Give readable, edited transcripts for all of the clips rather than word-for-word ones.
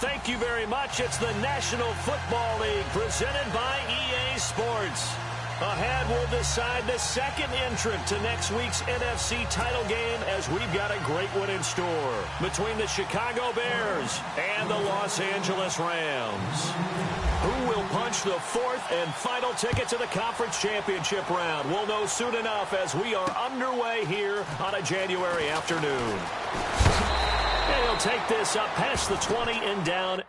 thank you very much. It's the National Football League presented by EA Sports. Ahead, we'll decide the second entrant to next week's NFC title game as we've got a great one in store between the Chicago Bears and the Los Angeles Rams. Who will punch the fourth and final ticket to the conference championship round? We'll know soon enough as we are underway here on a January afternoon. And he'll take this up past the 20 and down.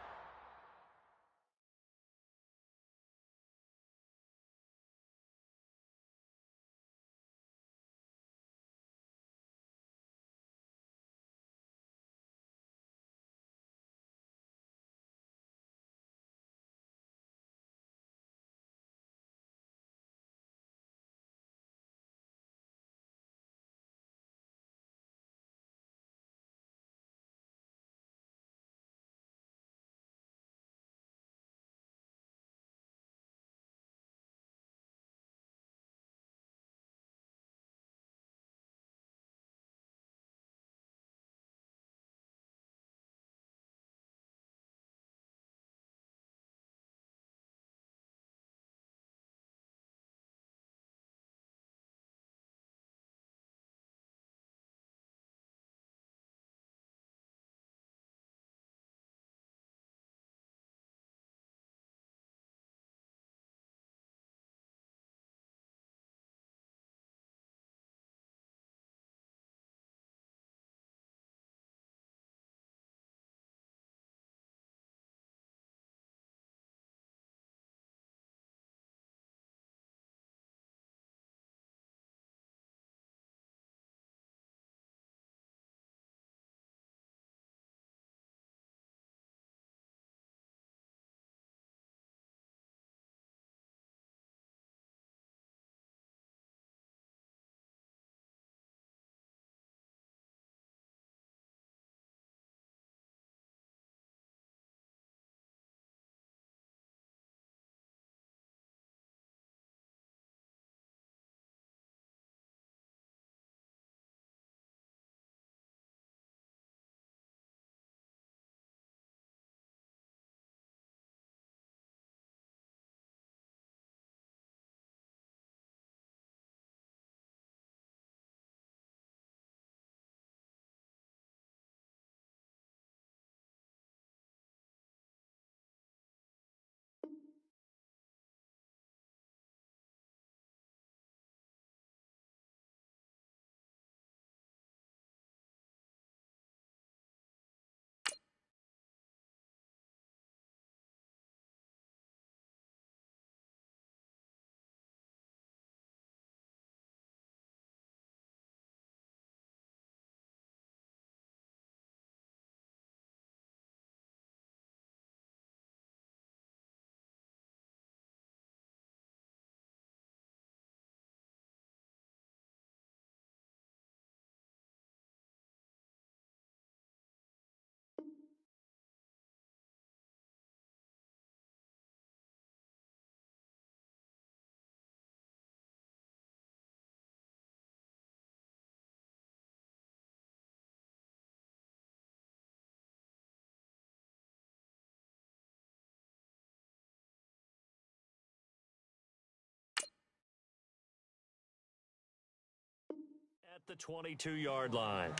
At the 22-yard line.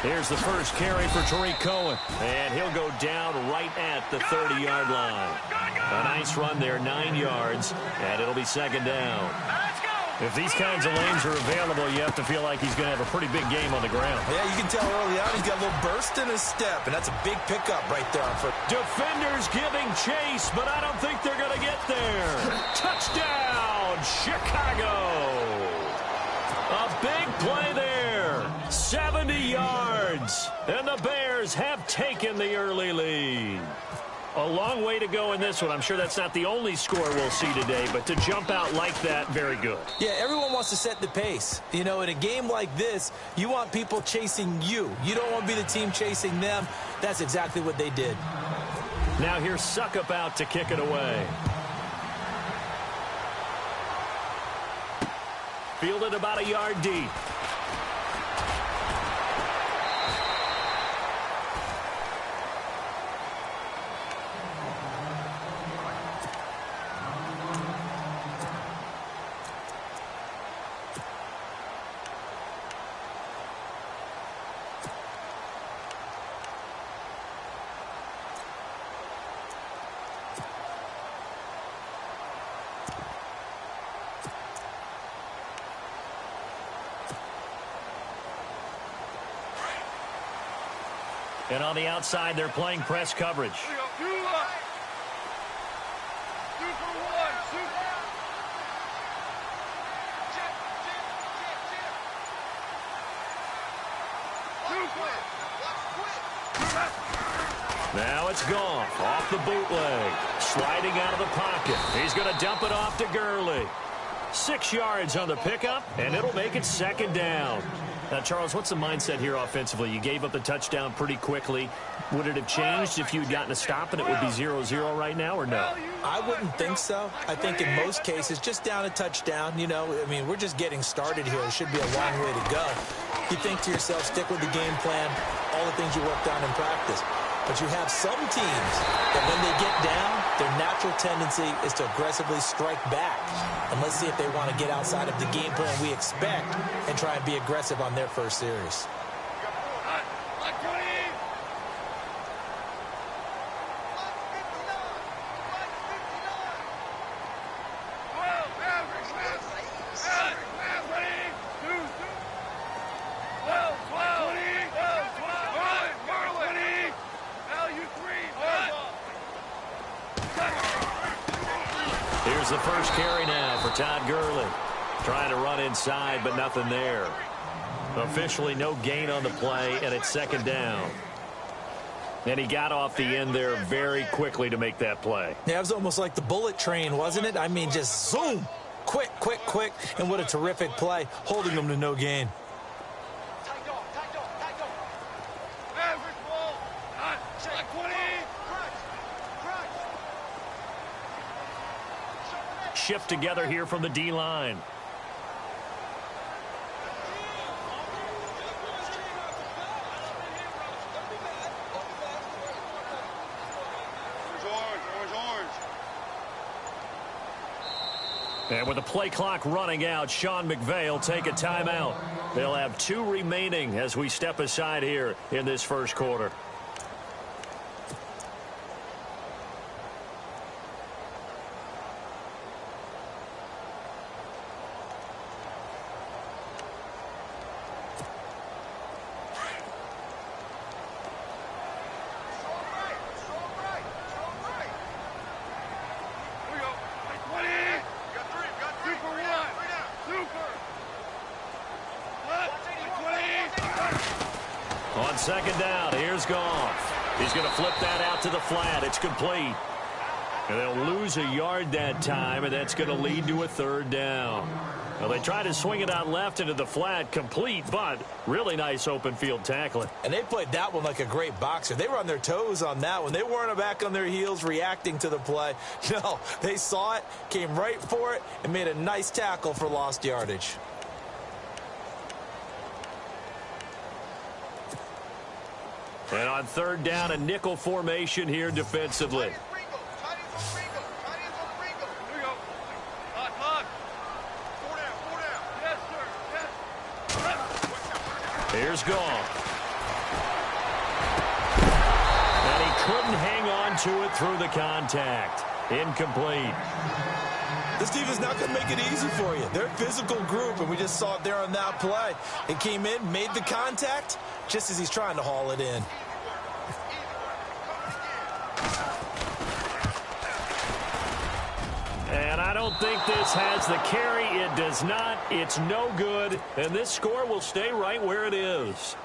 Here's the first carry for Tariq Cohen, and he'll go down right at the 30-yard line. A nice run there, 9 yards, and it'll be second down. If these kinds of lanes are available, you have to feel like he's going to have a pretty big game on the ground. Yeah, you can tell early on he's got a little burst in his step, and that's a big pickup right there. Defenders giving chase, but I don't think they're going to get there. Touchdown, Chicago. A big play there. 70 yards. yards. And the Bears have taken the early lead. A long way to go in this one. I'm sure that's not the only score we'll see today, but to jump out like that, very good. Yeah, everyone wants to set the pace. You know, in a game like this, you want people chasing you. You don't want to be the team chasing them. That's exactly what they did. Now here's Suckup out to kick it away. Fielded about a yard deep. And on the outside, they're playing press coverage. Now it's Goff off the bootleg. Sliding out of the pocket. He's going to dump it off to Gurley. 6 yards on the pickup, and it'll make it second down. Now, Charles, what's the mindset here offensively? You gave up the touchdown pretty quickly. Would it have changed if you had gotten a stop and it would be 0-0 right now, or no? I wouldn't think so. I think in most cases, just down a touchdown, you know, I mean, we're just getting started here. It should be a long way to go. You think to yourself, stick with the game plan, all the things you worked on in practice. But you have some teams that when they get down, their natural tendency is to aggressively strike back. And let's see if they want to get outside of the game plan we expect and try and be aggressive on their first series. Here's the first carry now for Todd Gurley. Trying to run inside, but nothing there. Officially no gain on the play, and it's second down. And he got off the end there very quickly to make that play. Yeah, it was almost like the bullet train, wasn't it? I mean, just zoom. Quick, quick, quick. And what a terrific play, holding them to no gain. Shift together here from the D-line. And with the play clock running out, Sean McVay will take a timeout. They'll have 2 remaining as we step aside here in this first quarter. On second down, here's Goff. He's going to flip that out to the flat. It's complete. And they'll lose a yard that time, and that's going to lead to a third down. Well, they try to swing it out left into the flat, complete, but really nice open field tackling. And they played that one like a great boxer. They were on their toes on that one. They weren't back on their heels reacting to the play. No, they saw it, came right for it, and made a nice tackle for lost yardage. And on third down, a nickel formation here defensively. Here's Goff. And he couldn't hang on to it through the contact. Incomplete. This defense is not going to make it easy for you. They're a physical group, and we just saw it there on that play. It came in, made the contact, just as he's trying to haul it in. And I don't think this has the carry. It does not. It's no good. And this score will stay right where it is.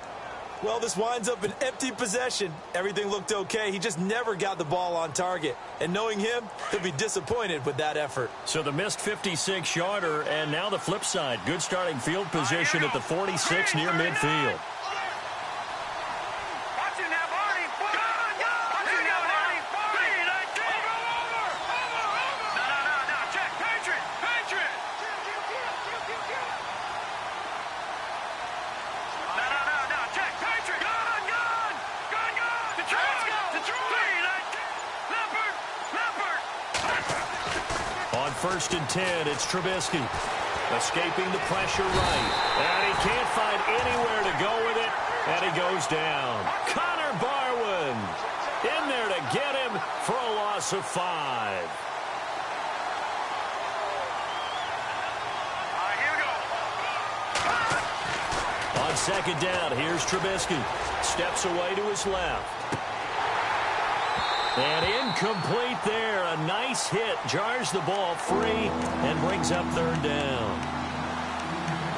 Well, this winds up an empty possession. Everything looked okay. He just never got the ball on target. And knowing him, he'll be disappointed with that effort. So the missed 56-yarder, and now the flip side. Good starting field position at the 46 near midfield. First and 10, it's Trubisky. Escaping the pressure right. And he can't find anywhere to go with it. And he goes down. Connor Barwin in there to get him for a loss of 5. On second down, here's Trubisky. Steps away to his left. And incomplete there. A nice hit. Jars the ball free and brings up third down.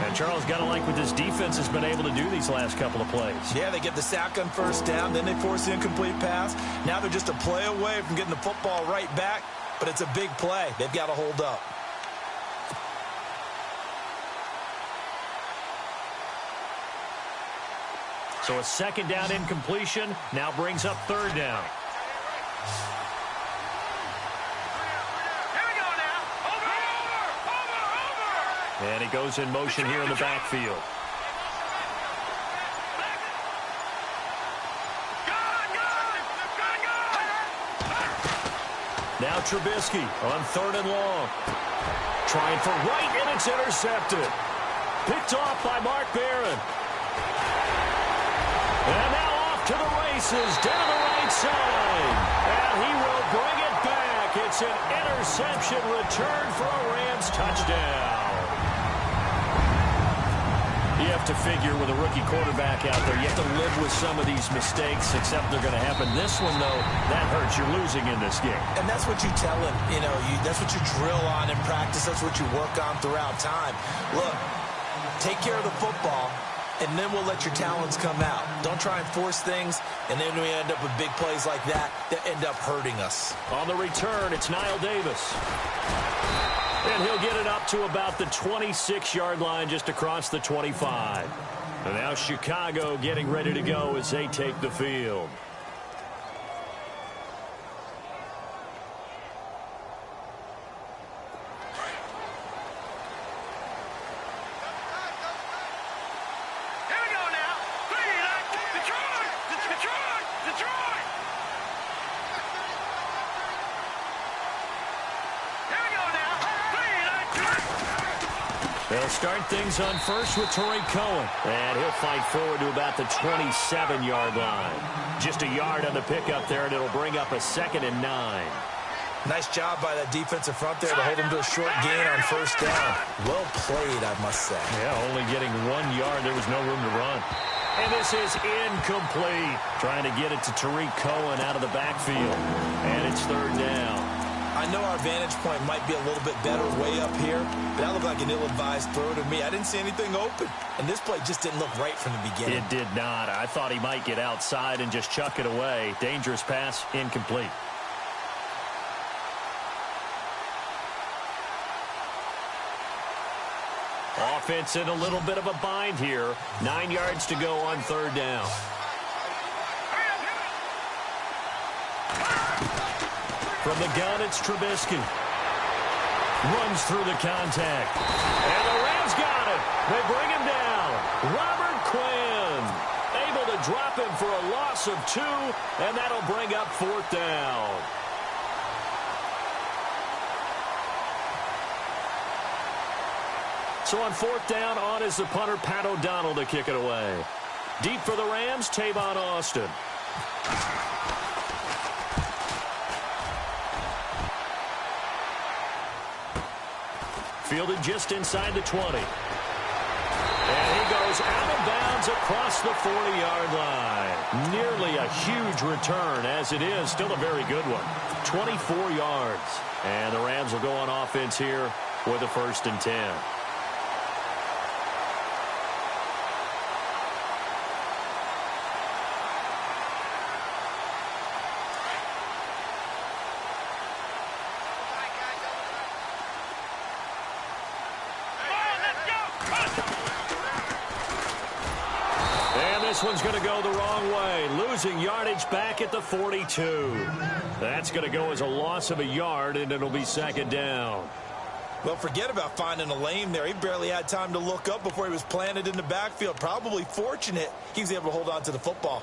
And Charles, got to like what this defense has been able to do these last couple of plays. Yeah, they get the sack on first down. Then they force the incomplete pass. Now they're just a play away from getting the football right back. But it's a big play. They've got to hold up. So a second down incompletion now brings up third down. And he goes in motion here in the backfield. Now Trubisky on third and long. Trying for right, and it's intercepted. Picked off by Mark Barron. And now off to the races down the right side. And he will bring it back. It's an interception return for a Rams touchdown. You have to figure with a rookie quarterback out there, you have to live with some of these mistakes, except they're going to happen. This one, though, that hurts. You're losing in this game. And that's what you tell him. You know, that's what you drill on in practice. That's what you work on throughout time. Look, take care of the football, and then we'll let your talents come out. Don't try and force things, and then we end up with big plays like that end up hurting us. On the return, it's Niall Davis. And he'll get it up to about the 26-yard line, just across the 25. And now Chicago getting ready to go as they take the field. They'll start things on first with Tariq Cohen. And he'll fight forward to about the 27-yard line. Just a yard on the pickup there, and it'll bring up a 2nd and 9. Nice job by that defensive front there to hold him to a short gain on first down. Well played, I must say. Yeah, only getting 1 yard. There was no room to run. And this is incomplete. Trying to get it to Tariq Cohen out of the backfield. And it's third down. I know our vantage point might be a little bit better way up here, but that looked like an ill-advised throw to me. I didn't see anything open, and this play just didn't look right from the beginning. It did not. I thought he might get outside and just chuck it away. Dangerous pass, incomplete. Offense in a little bit of a bind here. 9 yards to go on third down. From the gun, it's Trubisky. Runs through the contact. And the Rams got it. They bring him down. Robert Quinn able to drop him for a loss of 2, and that'll bring up fourth down. So on fourth down, on is the punter, Pat O'Donnell, to kick it away. Deep for the Rams, Tavon Austin. Fielded just inside the 20. And he goes out of bounds across the 40-yard line. Nearly a huge return, as it is. Still a very good one. 24 yards. And the Rams will go on offense here with a 1st and 10. this one's going to go the wrong way. Losing yardage back at the 42. That's going to go as a loss of a yard, and it'll be second down. Well, forget about finding a lane there. He barely had time to look up before he was planted in the backfield. Probably fortunate he was able to hold on to the football.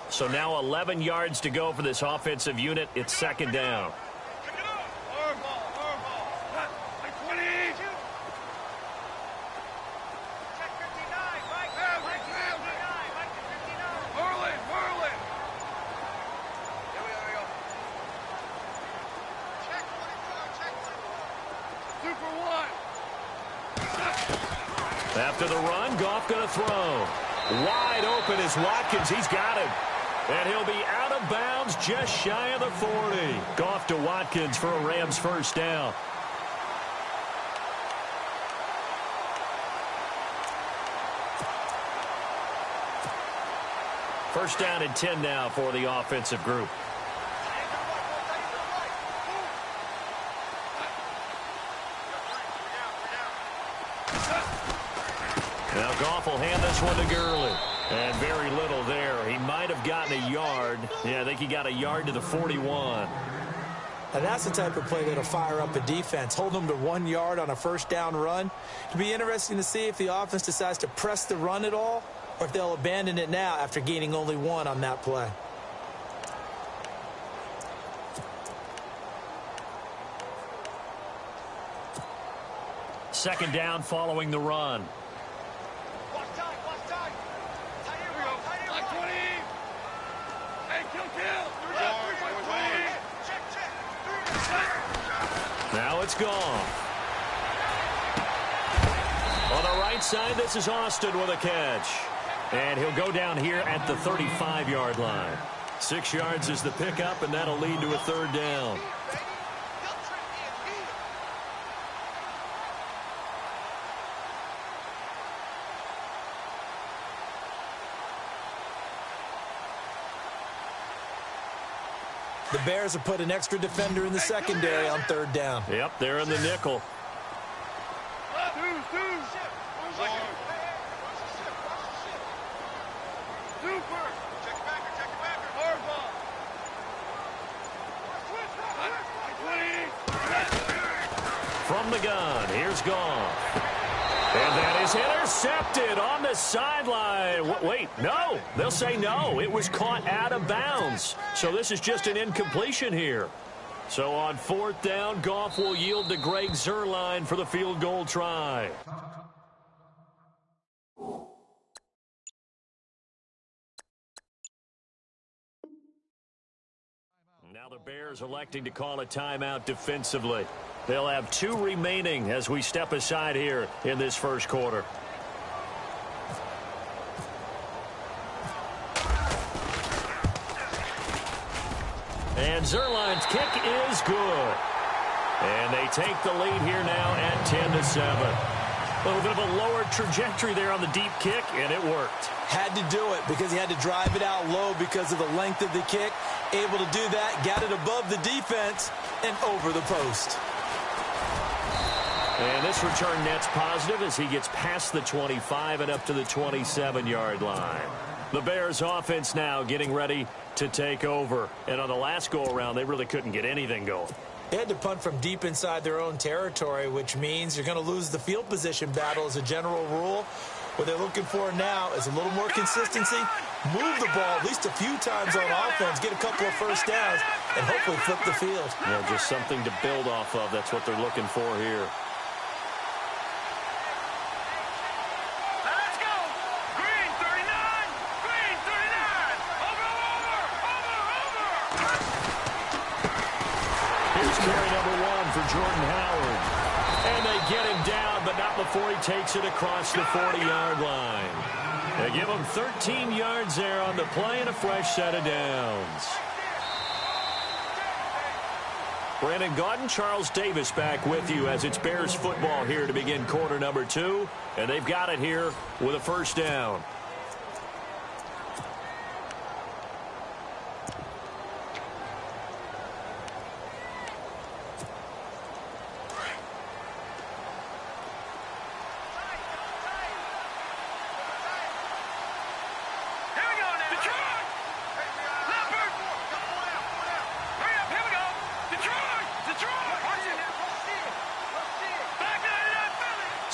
So now 11 yards to go for this offensive unit. It's second down. After the run, Goff going to throw. Wide open is Watkins. He's got him. And he'll be out of bounds just shy of the 40. Goff to Watkins for a Rams first down. First down and 10 now for the offensive group. Now Goff will hand this one to Gurley. And very little there. He might have gotten a yard. Yeah, I think he got a yard to the 41. And that's the type of play that'll fire up a defense. Hold them to 1 yard on a first down run. It'll be interesting to see if the offense decides to press the run at all, or if they'll abandon it now after gaining only 1 on that play. Second down following the run. Now it's gone. On the right side, this is Austin with a catch. And he'll go down here at the 35-yard line. 6 yards is the pickup, and that'll lead to a third down. The Bears have put an extra defender in the secondary on third down. Yep, they're in the nickel. From the gun, here's Goff. And that is intercepted on the sideline. Wait, no. They'll say no. It was caught out of bounds. So this is just an incompletion here. So on fourth down, Goff will yield to Greg Zuerlein for the field goal try. Now the Bears electing to call a timeout defensively. They'll have 2 remaining as we step aside here in this first quarter. And Zuerlein's kick is good. And they take the lead here now at 10-7. A little bit of a lower trajectory there on the deep kick, and it worked. Had to do it because he had to drive it out low because of the length of the kick. Able to do that, got it above the defense and over the post. And this return net's positive as he gets past the 25 and up to the 27-yard line. The Bears offense now getting ready to take over. And on the last go-around, they really couldn't get anything going. They had to punt from deep inside their own territory, which means you're going to lose the field position battle as a general rule. What they're looking for now is a little more consistency, move the ball at least a few times on offense, get a couple of first downs, and hopefully flip the field. Yeah, just something to build off of. That's what they're looking for here. Carry number 1 for Jordan Howard. And they get him down, but not before he takes it across the 40-yard line. They give him 13 yards there on the play and a fresh set of downs. Brandon Gaudin, Charles Davis back with you as it's Bears football here to begin quarter number 2. And they've got it here with a first down.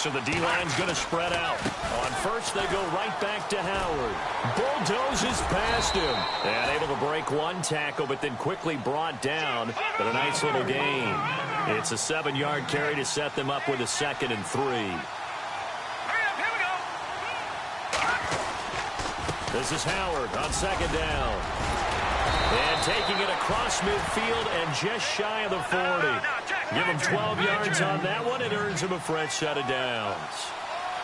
So the D-line's going to spread out. On first, they go right back to Howard. Bulldozes past him. And able to break one tackle, but then quickly brought down. But a nice little gain. It's a 7-yard carry to set them up with a 2nd and 3. This is Howard on 2nd down. And taking it across midfield and just shy of the 40. Give him 12 yards on that one. It earns him a fresh set of downs.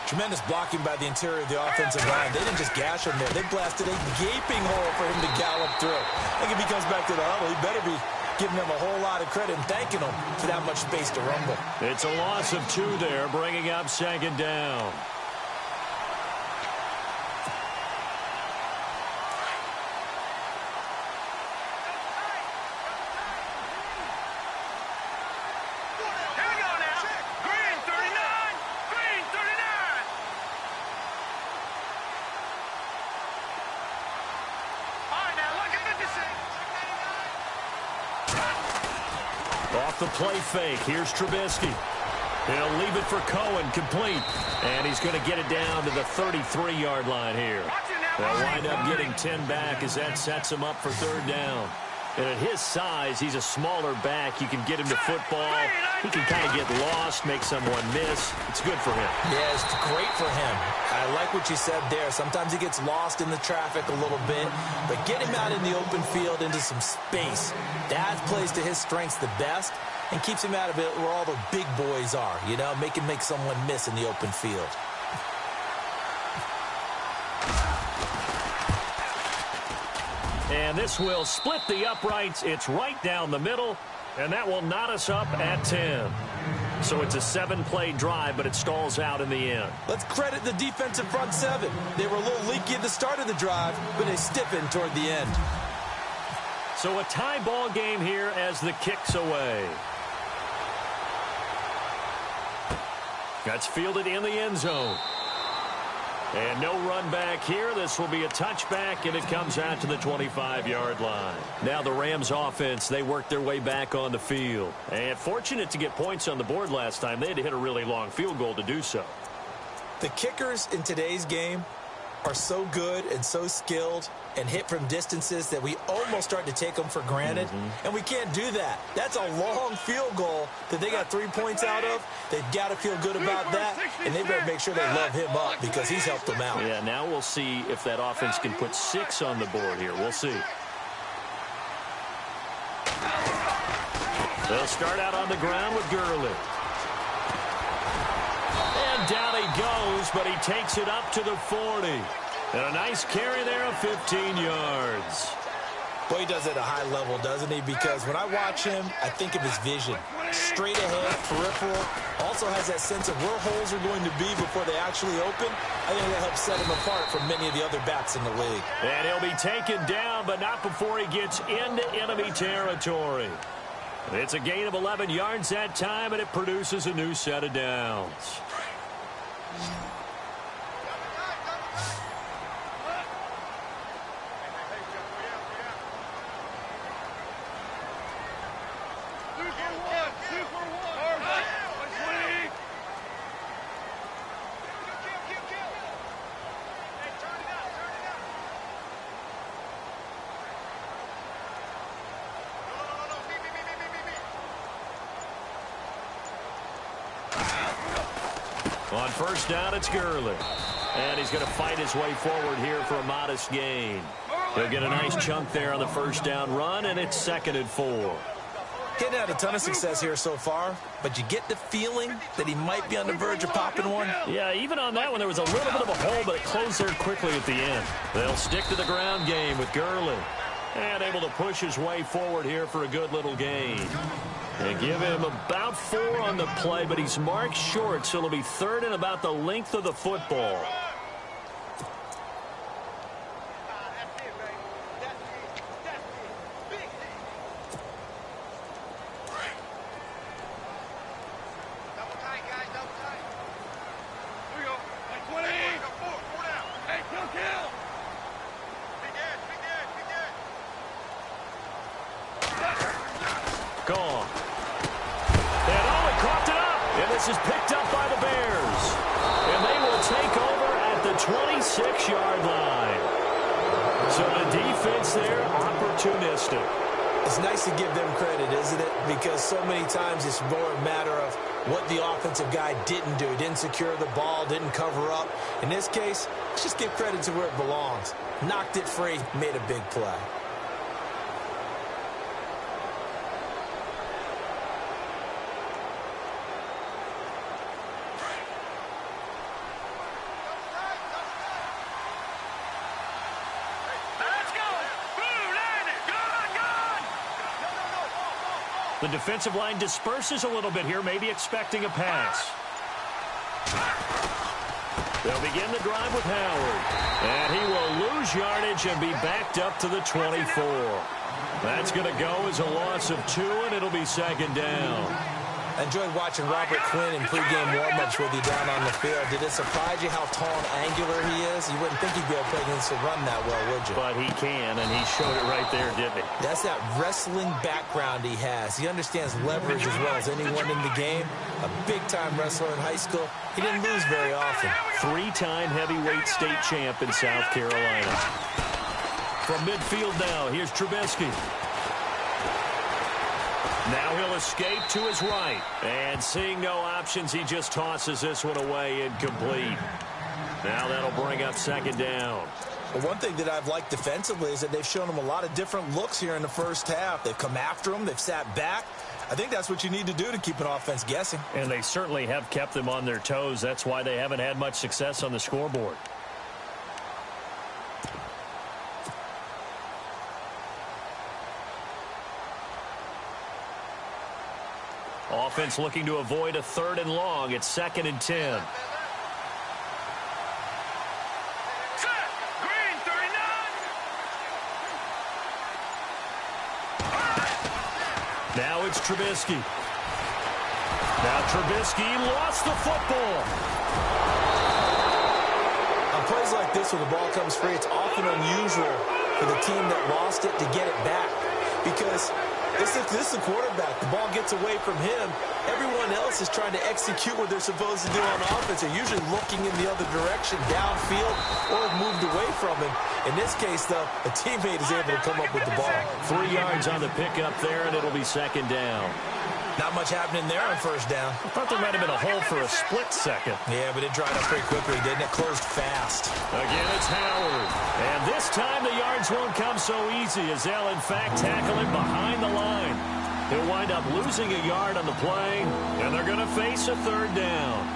Tremendous blocking by the interior of the offensive line. They didn't just gash him there. They blasted a gaping hole for him to gallop through. I think if he comes back to the huddle, he better be giving them a whole lot of credit and thanking them for that much space to rumble. It's a loss of 2 there, bringing up 2nd down. Off the play fake, here's Trubisky. He'll leave it for Cohen, complete. And he's going to get it down to the 33-yard line here. They'll wind up getting 10 back as that sets him up for 3rd down. And at his size, he's a smaller back. You can get him to football. He can kind of get lost, make someone miss. It's good for him. Yeah, it's great for him. I like what you said there. Sometimes he gets lost in the traffic a little bit. But get him out in the open field into some space. That plays to his strengths the best and keeps him out of it where all the big boys are. You know, make someone miss in the open field. And this will split the uprights. It's right down the middle, and that will knot us up at 10. So it's a 7-play drive, but it stalls out in the end. Let's credit the defensive front 7. They were a little leaky at the start of the drive, but they stiffened toward the end. So a tie ball game here as the kick's away. That's fielded in the end zone. And no run back here. This will be a touchback, and it comes out to the 25-yard line. Now the Rams offense, they work their way back on the field. And fortunate to get points on the board last time. They had to hit a really long field goal to do so. The kickers in today's game are so good and so skilled and hit from distances that we almost start to take them for granted. And we can't do that. That's a long field goal that they got 3 points out of. They've got to feel good about that, and they better make sure they love him up because he's helped them out. Yeah, now we'll see if that offense can put 6 on the board here. We'll see. They'll start out on the ground with Gurley. And down he goes, but he takes it up to the 40. And a nice carry there of 15 yards. Boy, he does it at a high level, doesn't he? Because when I watch him, I think of his vision. Straight ahead, peripheral. Also has that sense of where holes are going to be before they actually open. I think that helps set him apart from many of the other backs in the league. And he'll be taken down, but not before he gets into enemy territory. It's a gain of 11 yards that time, and it produces a new set of downs. On first down, it's Gurley. And he's going to fight his way forward here for a modest gain. He'll get a nice chunk there on the first down run, and it's 2nd and 4. He hadn't had a ton of success here so far, but you get the feeling that he might be on the verge of popping one. Yeah, even on that one, there was a little bit of a hole, but it closed there quickly at the end. They'll stick to the ground game with Gurley. And able to push his way forward here for a good little gain. They give him about 4 on the play, but he's marked short, so it'll be 3rd and about the length of the football. Gone. And he caught it up. And this This is picked up by the Bears. And they will take over at the 26-yard line. So the defense there, opportunistic. It's nice to give them credit, isn't it? Because so many times it's more a matter of what the offensive guy didn't do. Didn't secure the ball, didn't cover up. In this case, let's just give credit to where it belongs. Knocked it free, made a big play. The defensive line disperses a little bit here, maybe expecting a pass. They'll begin the drive with Howard. And he will lose yardage and be backed up to the 24. That's going to go as a loss of 2, and it'll be second down. I enjoyed watching Robert Quinn in pregame warm-ups with you down on the field. Did it surprise you how tall and angular he is? You wouldn't think he'd be able to play against the run that well, would you? But he can, and he showed it right there, didn't he? That's that wrestling background he has. He understands leverage as well as anyone in the game. A big-time wrestler in high school. He didn't lose very often. 3-time heavyweight state champ in South Carolina. From midfield now, here's Trubisky. Now he'll escape to his right. And seeing no options, he just tosses this one away incomplete. Now that'll bring up second down. Well, one thing that I've liked defensively is that they've shown him a lot of different looks here in the first half. They've come after him. They've sat back. I think that's what you need to do to keep an offense guessing. And they certainly have kept them on their toes. That's why they haven't had much success on the scoreboard. Offense looking to avoid a 3rd and long. It's 2nd and 10. Now it's Trubisky. Now Trubisky lost the football. On plays like this, when the ball comes free, it's often unusual for the team that lost it to get it back. Because this is the quarterback. The ball gets away from him. Everyone else is trying to execute what they're supposed to do on offense. They're usually looking in the other direction, downfield, or have moved away from him. In this case, though, a teammate is able to come up with the ball. 3 yards on the pickup there, and it'll be second down. Not much happening there on first down. I thought there might have been a hole for a split second. Yeah, but it dried up pretty quickly, didn't it? Closed fast. Again, it's Howard. And this time the yards won't come so easy as they'll, in fact, tackle him behind the line. He'll wind up losing a yard on the play, and they're going to face a 3rd down.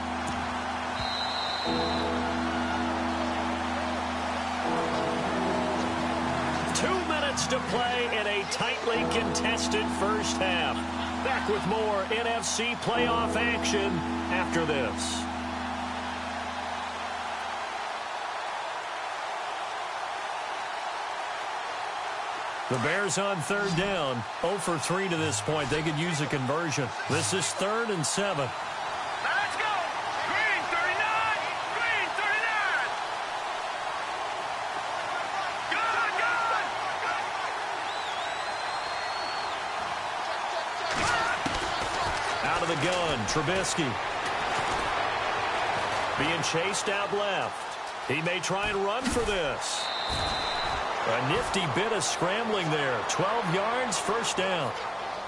To play in a tightly contested first half. Back with more NFC playoff action after this. The Bears on 3rd down. 0 for 3 to this point. They could use a conversion. This is 3rd and 7. Let's go! Green 39! Green 39! Good, good! Out of the gun, Trubisky. Being chased out left. He may try and run for this. A nifty bit of scrambling there. 12 yards, first down.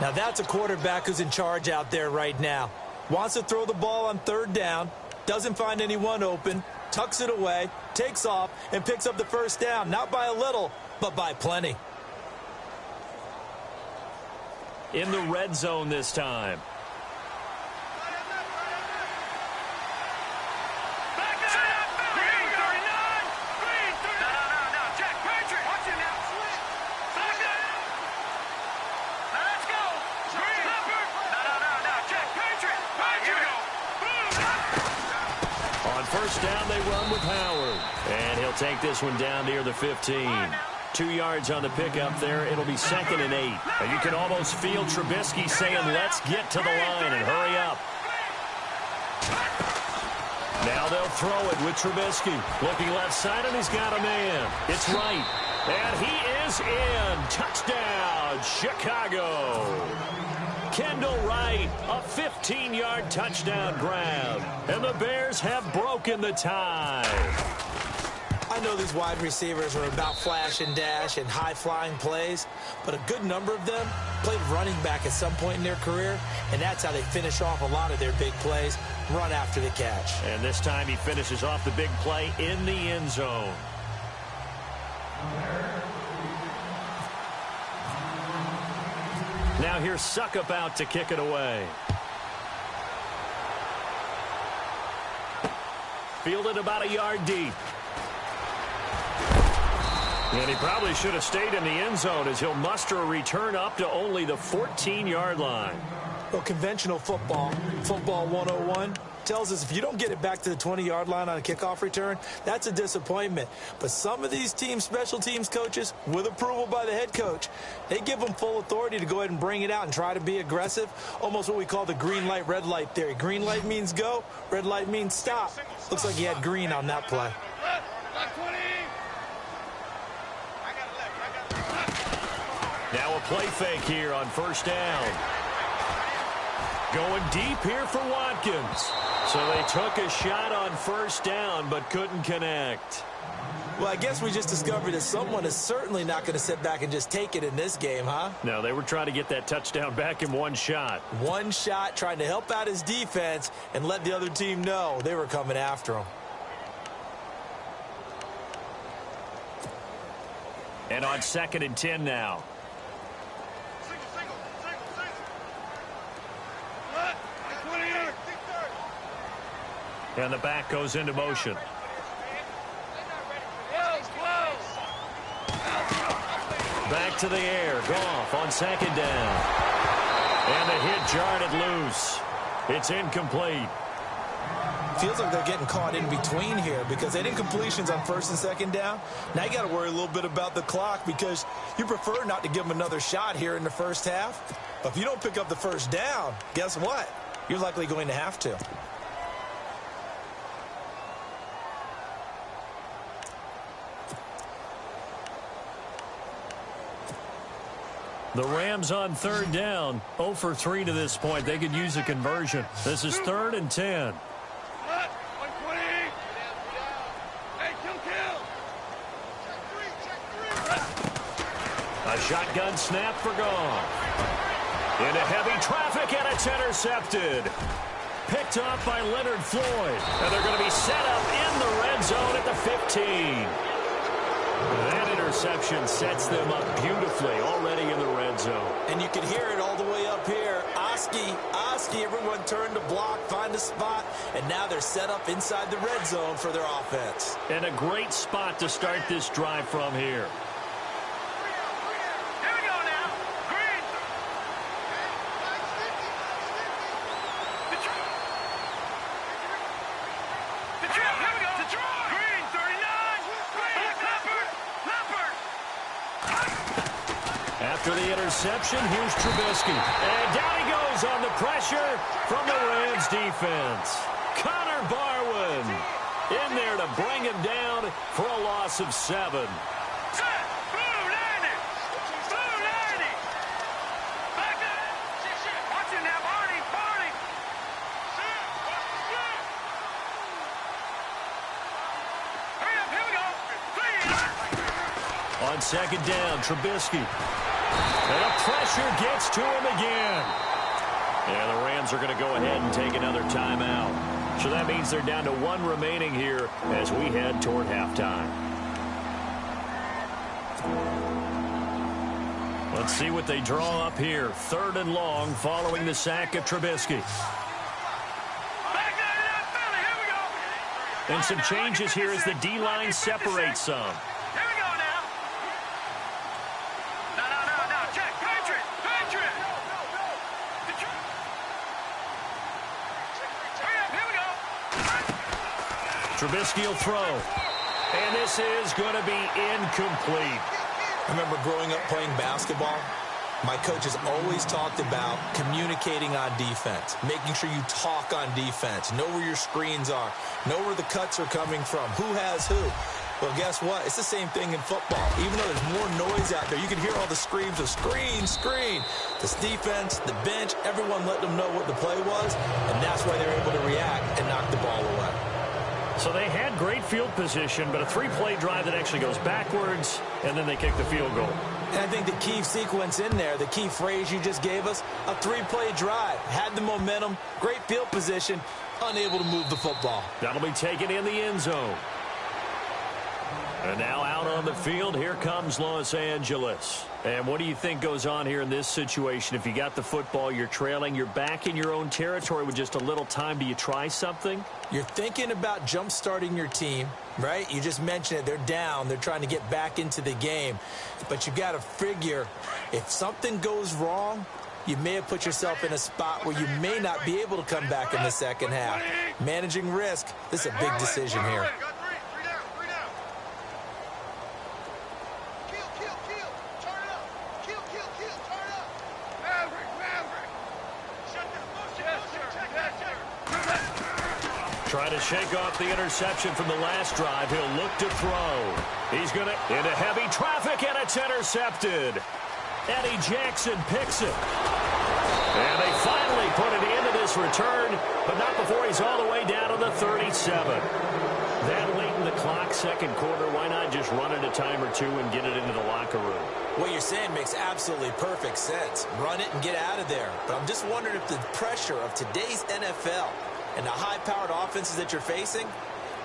Now that's a quarterback who's in charge out there right now. Wants to throw the ball on 3rd down. Doesn't find anyone open. Tucks it away. Takes off and picks up the first down. Not by a little, but by plenty. In the red zone this time. First down, they run with Howard. And he'll take this one down near the 15. 2 yards on the pickup there. It'll be 2nd and 8. And you can almost feel Trubisky saying, let's get to the line and hurry up. Now they'll throw it with Trubisky. Looking left side, and he's got a man. It's right. And he is in. Touchdown, Chicago. Kendall Wright, a 15-yard touchdown grab. And the Bears have broken the tie. I know these wide receivers are about flash and dash and high-flying plays, but a good number of them played running back at some point in their career, and that's how they finish off a lot of their big plays, run after the catch. And this time he finishes off the big play in the end zone. Now here's Suckup out to kick it away. Fielded about a yard deep. And he probably should have stayed in the end zone as he'll muster a return up to only the 14-yard line. Well, conventional football 101, tells us if you don't get it back to the 20-yard line on a kickoff return, that's a disappointment. But some of these team special teams coaches, with approval by the head coach, they give them full authority to go ahead and bring it out and try to be aggressive, almost what we call the green light, red light theory. Green light means go, red light means stop. Looks like he had green on that play. Now a play fake here on first down. Going deep here for Watkins. So they took a shot on first down but couldn't connect. Well, I guess we just discovered that someone is certainly not going to sit back and just take it in this game, huh? No, they were trying to get that touchdown back in one shot. One shot, trying to help out his defense and let the other team know they were coming after him. And on 2nd and 10 now. And the back goes into motion. Back to the air. Goff on 2nd down. And the hit jarred it loose. It's incomplete. Feels like they're getting caught in between here because they didn't completions on 1st and 2nd down. Now you got to worry a little bit about the clock because you prefer not to give them another shot here in the first half. But if you don't pick up the first down, guess what? You're likely going to have to. The Rams on 3rd down. 0 for 3 to this point. They could use a conversion. This is 3rd and 10. A shotgun snap for Goff. Into heavy traffic, and it's intercepted. Picked off by Leonard Floyd. And they're going to be set up in the red zone at the 15. That interception sets them up beautifully already in the red zone. And you can hear it all the way up here. Oski, everyone turned to block, find a spot, and now they're set up inside the red zone for their offense. And a great spot to start this drive from here. After the interception, here's Trubisky. And down he goes on the pressure from the Rams defense. Connor Barwin in there to bring him down for a loss of 7. On 2nd down, Trubisky. And the pressure gets to him again. And the Rams are going to go ahead and take another timeout. So that means they're down to 1 remaining here as we head toward halftime. Let's see what they draw up here. 3rd and long following the sack of Trubisky. And some changes here as the D-line separates some. Trubisky will throw. And this is going to be incomplete. I remember growing up playing basketball. My coaches always talked about communicating on defense, making sure you talk on defense, know where your screens are, know where the cuts are coming from, who has who. Well, guess what? It's the same thing in football. Even though there's more noise out there, you can hear all the screams of screen, screen. This defense, the bench, everyone let them know what the play was, and that's why they're able to react and knock the ball away. So they had great field position, but a three-play drive that actually goes backwards, and then they kick the field goal. And I think the key sequence in there, the key phrase you just gave us, a three-play drive. Had the momentum, great field position, unable to move the football. That'll be taken in the end zone. And now out on the field, here comes Los Angeles. And what do you think goes on here in this situation? If you got the football, you're trailing, you're back in your own territory with just a little time. Do you try something? You're thinking about jump-starting your team, right? You just mentioned it. They're down. They're trying to get back into the game. But you got to figure if something goes wrong, you may have put yourself in a spot where you may not be able to come back in the second half. Managing risk, this is a big decision here. Trying to shake off the interception from the last drive. He'll look to throw. He's going to into heavy traffic, and it's intercepted. Eddie Jackson picks it. And they finally put it into this return, but not before he's all the way down to the 37. That late in the clock, second quarter, why not just run it a time or two and get it into the locker room? What you're saying makes absolutely perfect sense. Run it and get out of there. But I'm just wondering if the pressure of today's NFL and the high-powered offenses that you're facing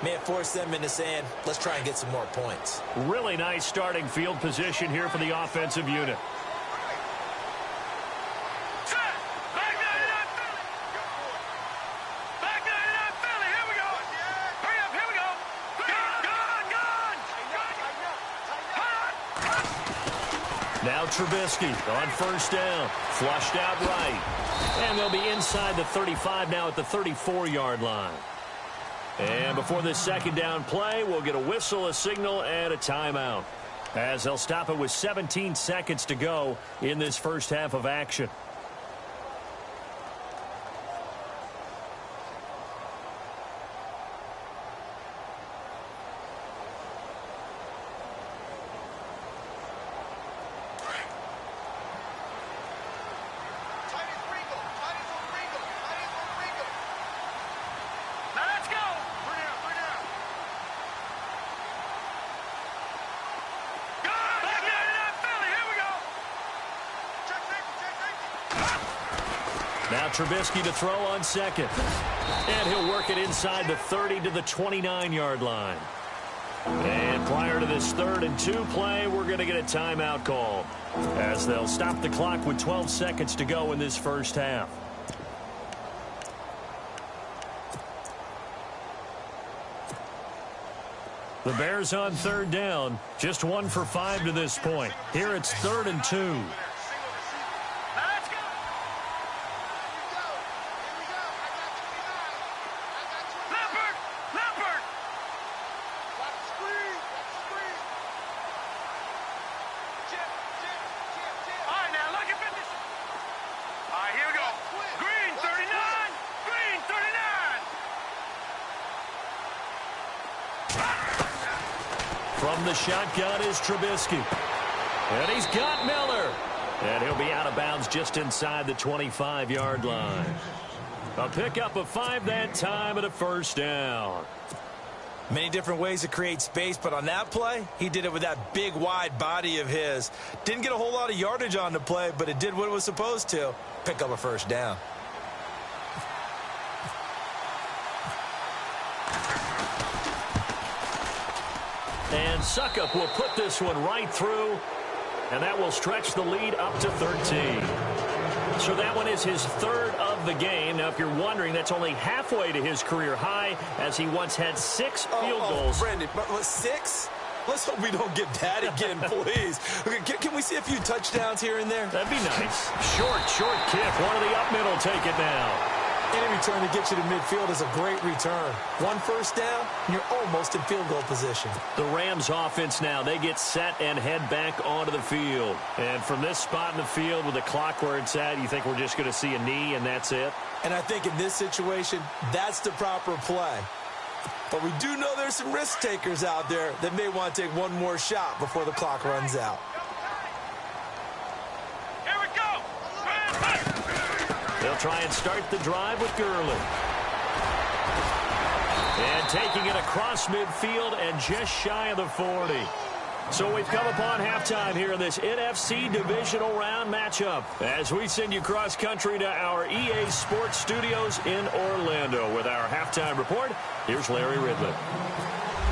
may have forced them into saying, let's try and get some more points. Really nice starting field position here for the offensive unit. Now Trubisky on first down. Flushed out right. And they'll be inside the 35 now at the 34-yard line. And before this second down play, we'll get a whistle, a signal, and a timeout, as they'll stop it with 17 seconds to go in this first half of action. Now Trubisky to throw on second. And he'll work it inside the 30 to the 29-yard line. And prior to this 3rd and 2 play, we're going to get a timeout call, as they'll stop the clock with 12 seconds to go in this first half. The Bears on 3rd down, just 1 for 5 to this point. Here it's 3rd and 2. From the shotgun is Trubisky. And he's got Miller. And he'll be out of bounds just inside the 25-yard line. A pickup of 5 that time and a first down. Many different ways to create space, but on that play, he did it with that big, wide body of his. Didn't get a whole lot of yardage on the play, but it did what it was supposed to. Pick up a first down. And Suckup will put this one right through, and that will stretch the lead up to 13. So that one is his 3rd of the game. Now, if you're wondering, that's only halfway to his career high, as he once had 6 field goals. Brandon, but 6? Let's hope we don't get that again, please. Okay, can we see a few touchdowns here and there? That'd be nice. Short kick. One of the up middle. Take it now. Any return to get you to midfield is a great return. 1 first down, and you're almost in field goal position. The Rams offense now, they get set and head back onto the field. And from this spot in the field with the clock where it's at, you think we're just going to see a knee and that's it? And I think in this situation, that's the proper play. But we do know there's some risk takers out there that may want to take one more shot before the clock runs out. Here we go. They'll try and start the drive with Gurley. And taking it across midfield and just shy of the 40. So we've come upon halftime here in this NFC divisional round matchup as we send you cross-country to our EA Sports Studios in Orlando with our halftime report. Here's Larry Ridley.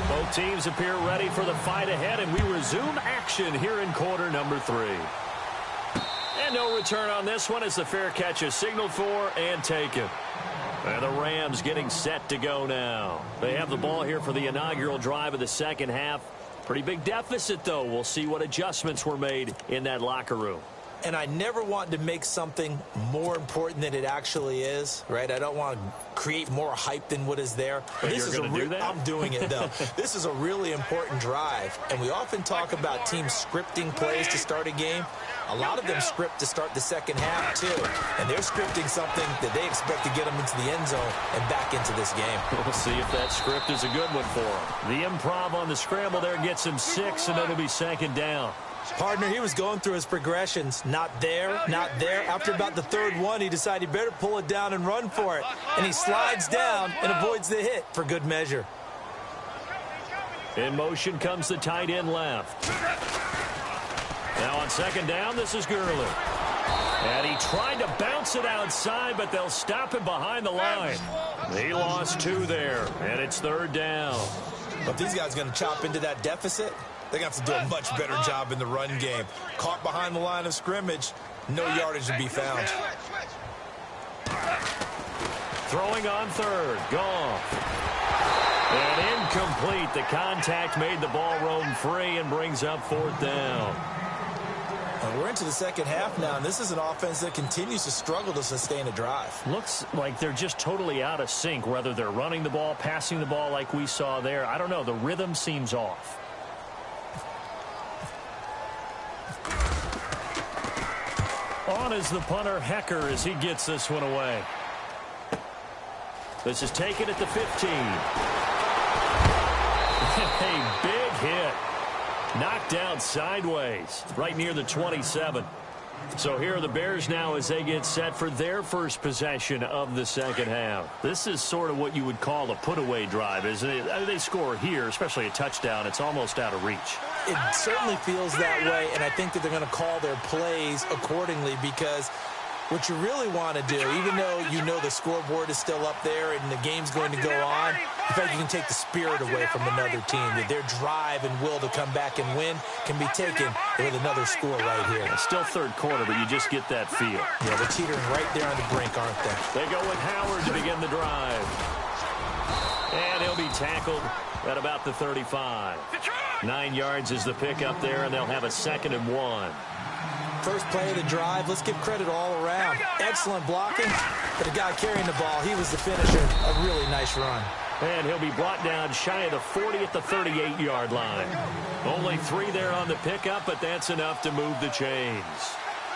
Both teams appear ready for the fight ahead, and we resume action here in quarter number 3. And no return on this one as the fair catch is signaled for and taken. And the Rams getting set to go now. They have the ball here for the inaugural drive of the second half. Pretty big deficit, though. We'll see what adjustments were made in that locker room. And I never want to make something more important than it actually is, right? I don't want to create more hype than what is there. But this is going to do that? I'm doing it, though. This is a really important drive. And we often talk about teams scripting plays to start a game. A lot of them script to start the second half, too. And they're scripting something that they expect to get them into the end zone and back into this game. We'll see if that script is a good one for them. The improv on the scramble there gets him 6, and it'll be second down. Partner, he was going through his progressions. Not there, not there. After about the third one, he decided he better pull it down and run for it. And he slides down and avoids the hit for good measure. In motion comes the tight end left. Now on second down, this is Gurley. And he tried to bounce it outside, but they'll stop him behind the line. He lost 2 there, and it's third down. But these guys are going to chop into that deficit. They're going to have to do a much better job in the run game. Caught behind the line of scrimmage, no yardage to be found. Throwing on third, Goff. And incomplete. The contact made the ball roam free and brings up fourth down. And we're into the second half now, and this is an offense that continues to struggle to sustain a drive. Looks like they're just totally out of sync, whether they're running the ball, passing the ball like we saw there. I don't know. The rhythm seems off. On is the punter, Hecker, as he gets this one away. This is taken at the 15. A big hit. Knocked out sideways, right near the 27. So here are the Bears now as they get set for their first possession of the second half. This is sort of what you would call a put-away drive, isn't it? I mean, they score here, especially a touchdown. It's almost out of reach. It certainly feels that way, and I think that they're going to call their plays accordingly because what you really want to do, even though you know the scoreboard is still up there and the game's going to go on, in fact, you can take the spirit away from another team. That their drive and will to come back and win can be taken with another score right here. It's still third quarter, but you just get that feel. Yeah, they're teetering right there on the brink, aren't they? They go with Howard to begin the drive. And he'll be tackled at about the 35. 9 yards is the pickup there, and they'll have a 2nd and 1. First play of the drive, let's give credit all around. Excellent blocking, but the guy carrying the ball, he was the finisher. A really nice run. And he'll be brought down shy of the 40 at the 38-yard line. Only 3 there on the pickup, but that's enough to move the chains.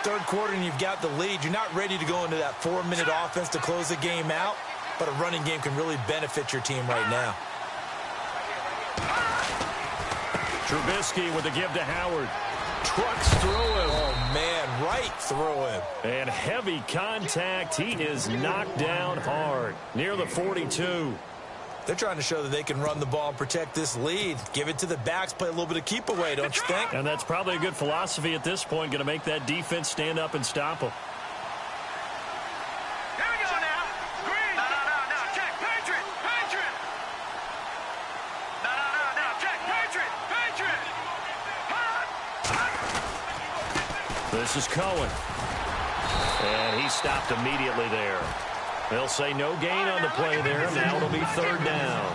Third quarter and you've got the lead. You're not ready to go into that 4-minute offense to close the game out, but a running game can really benefit your team right now. Trubisky with a give to Howard. Trucks through him. Oh, man, right through him. And heavy contact. He is knocked down hard near the 42. They're trying to show that they can run the ball and protect this lead. Give it to the backs, play a little bit of keep away, don't you think? And that's probably a good philosophy at this point, going to make that defense stand up and stop them. Here we go now. Green. No. Check. Patriot. No. Check. Patriot. This is Cohen. And he stopped immediately there. They'll say no gain on the play there. Now it'll be third down.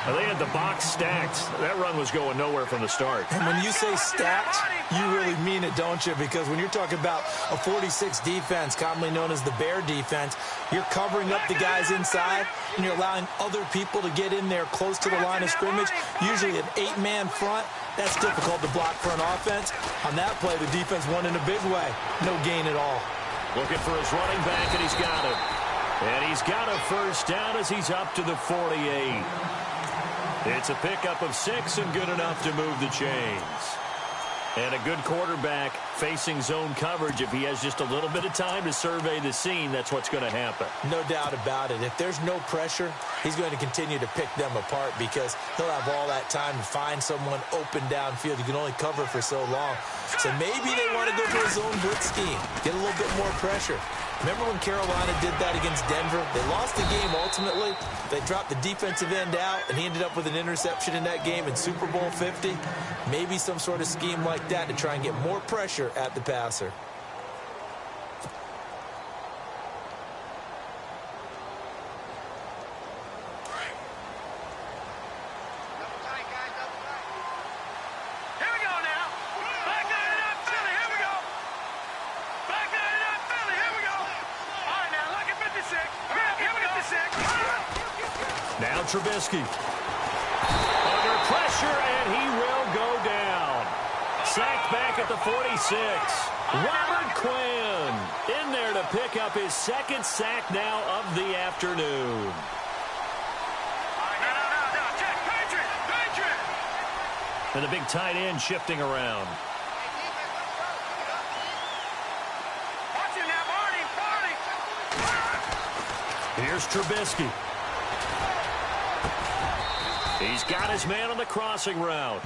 Now they had the box stacked. That run was going nowhere from the start. And when you say stacked, you really mean it, don't you? Because when you're talking about a 46 defense, commonly known as the Bear defense, you're covering up the guys inside, and you're allowing other people to get in there close to the line of scrimmage, usually an 8-man front. That's difficult to block for an offense. On that play, the defense won in a big way. No gain at all. Looking for his running back, and he's got it. And he's got a first down as he's up to the 48. It's a pickup of 6 and good enough to move the chains. And a good quarterback facing zone coverage. If he has just a little bit of time to survey the scene, that's what's going to happen. No doubt about it. If there's no pressure, he's going to continue to pick them apart because he'll have all that time to find someone open downfield. You can only cover for so long. So maybe they want to go to a zone blitz scheme, get a little bit more pressure. Remember when Carolina did that against Denver? They lost the game ultimately. They dropped the defensive end out, and he ended up with an interception in that game in Super Bowl 50. Maybe some sort of scheme like that to try and get more pressure at the passer. Now Trubisky. Under pressure, and he will go down. Sacked back at the 46. Robert Quinn in there to pick up his second sack now of the afternoon. And the big tight end shifting around. Here's Trubisky. He's got his man on the crossing route.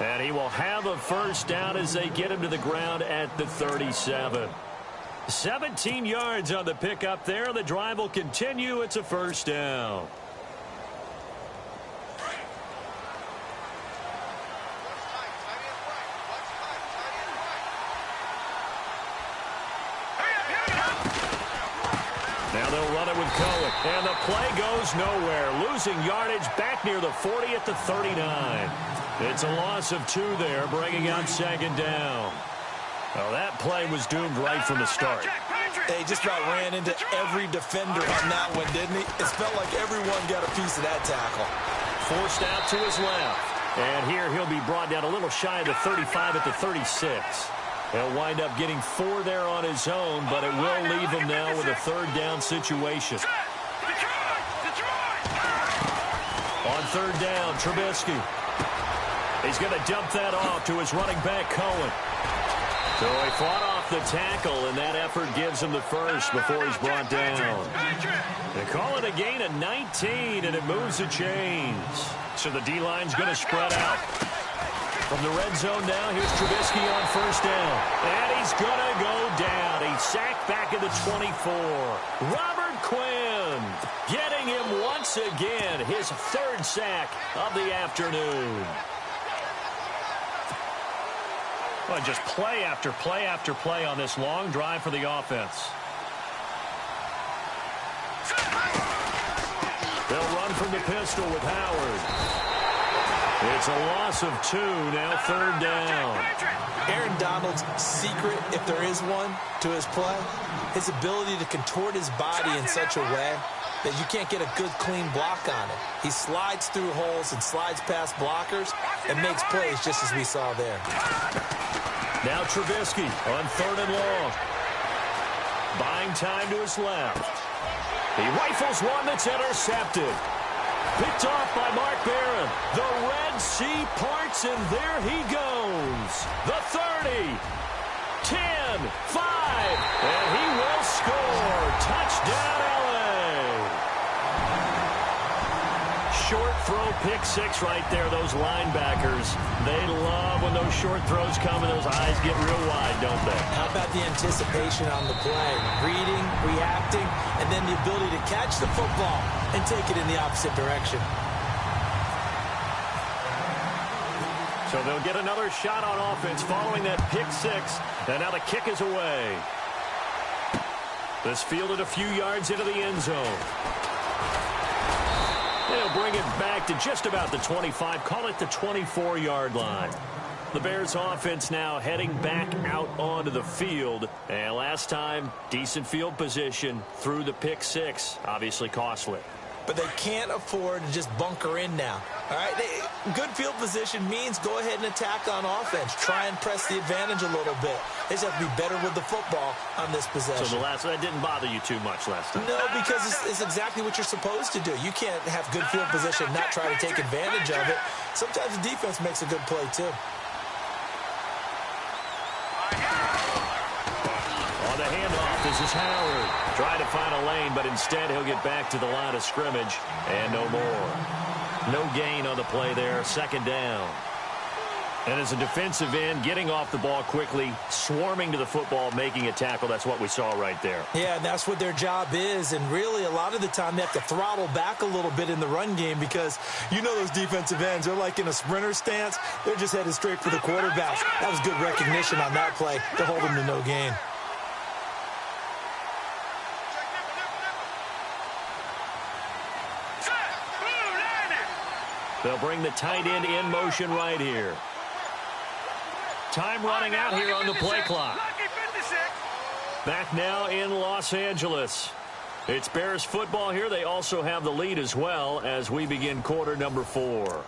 And he will have a first down as they get him to the ground at the 37. 17 yards on the pickup there. The drive will continue. It's a first down. Now they'll run it with Cohen. And the play goes nowhere. Losing yardage back near the 40 at the 39. It's a loss of 2 there, bringing out second down. Well, that play was doomed right from the start. He just about ran into every defender on that one, didn't he? It felt like everyone got a piece of that tackle. Forced out to his left. And here he'll be brought down a little shy of the 35 at the 36. He'll wind up getting 4 there on his own, but it will leave him now with a third down situation. On third down, Trubisky. He's going to dump that off to his running back, Cohen. So he fought off the tackle, and that effort gives him the first before he's brought down. They call it a gain of 19, and it moves the chains. So the D-line's going to spread out. From the red zone now, here's Trubisky on first down. And he's going to go down. He's sacked back at the 24. Robert Quinn getting him once again. His third sack of the afternoon. Well, just play after play after play on this long drive for the offense. They'll run from the pistol with Howard. It's a loss of 2, now third down. Aaron Donald's secret, if there is one, to his play, his ability to contort his body in such a way that you can't get a good, clean block on it. He slides through holes and slides past blockers and makes plays just as we saw there. Now Trubisky on third and long. Buying time to his left. He rifles one that's intercepted. Picked off by Mark Barron. The Red Sea parts, and there he goes. The 30, 10, 5, and he will score. Touchdown, LA. Short throw, pick 6 right there. Those linebackers, they love when those short throws come and those eyes get real wide, don't they? How about the anticipation on the play? Reading, reacting, and then the ability to catch the football and take it in the opposite direction. So they'll get another shot on offense following that pick 6. And now the kick is away. This fielded a few yards into the end zone. They'll bring it back to just about the 25. Call it the 24-yard line. The Bears offense now heading back out onto the field. And last time, decent field position through the pick 6. Obviously costly. but they can't afford to just bunker in now. All right, good field position means go ahead and attack on offense. Try and press the advantage a little bit. They just have to be better with the football on this possession. So that didn't bother you too much last time? No, because it's exactly what you're supposed to do. You can't have good field position and not try to take advantage of it. Sometimes the defense makes a good play, too. On the handoff, this is Howard. Trying to find a lane, but instead he'll get back to the line of scrimmage, and no more. No gain on the play there, second down. And as a defensive end, getting off the ball quickly, swarming to the football, making a tackle, that's what we saw right there. Yeah, and that's what their job is, and really a lot of the time they have to throttle back a little bit in the run game because you know those defensive ends, they're like in a sprinter stance. They're just headed straight for the quarterback. That was good recognition on that play to hold them to no gain. They'll bring the tight end in motion right here. Time running out here on the play clock. Back now in Los Angeles. It's Bears football here. They also have the lead as well as we begin quarter number 4.